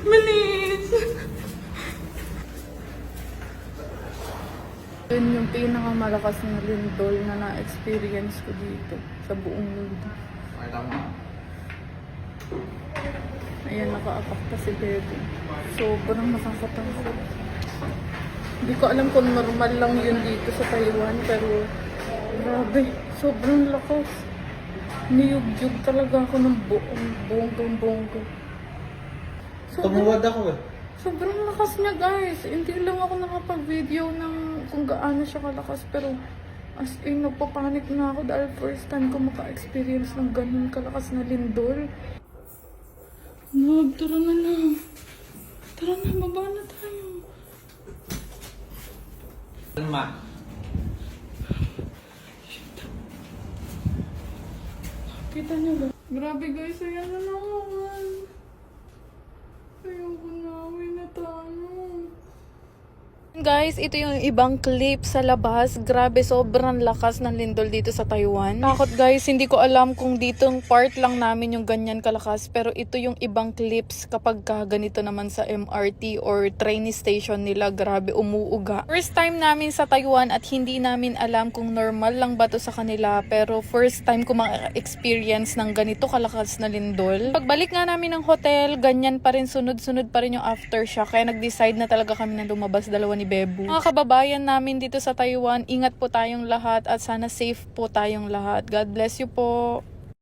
Bilis! Yun yung pinakamalakas na lindol na na-experience ko dito sa buong mundo. Ayan, nakaapak pa si Bebe. Sobrang nakakatakot. Hindi ko alam kung normal lang yun dito sa Taiwan, pero grabe, sobrang lakas. Niyugyug talaga ako ng bonggang-bongga. Tumuwad ako eh. Sobrang lakas niya, guys. Hindi lang ako nakapag-video ng kung gaano siya kalakas, pero as in, nagpapanik na ako dahil first time ko maka-experience ng ganun kalakas na lindol. Mab, tara na lang. Tara na, baba na tayo. Ma. Kita niyo ba? Grabe guys, ayan na naman. Ayoko na, uwi na tayo. Guys, ito yung ibang clip sa labas. Grabe, sobrang lakas ng lindol dito sa Taiwan. Takot guys, hindi ko alam kung ditong part lang namin yung ganyan kalakas. Pero ito yung ibang clips kapag ganito naman sa MRT or train station nila. Grabe, umuuga. First time namin sa Taiwan at hindi namin alam kung normal lang ba to sa kanila. Pero first time ko ma-experience ng ganito kalakas na lindol. Pagbalik nga namin ng hotel, ganyan pa rin, sunod-sunod pa rin yung aftershock. Kaya nag-decide na talaga kami na lumabas dalawa ni Bebu. Mga kababayan namin dito sa Taiwan, ingat po tayong lahat at sana safe po tayong lahat. God bless you po.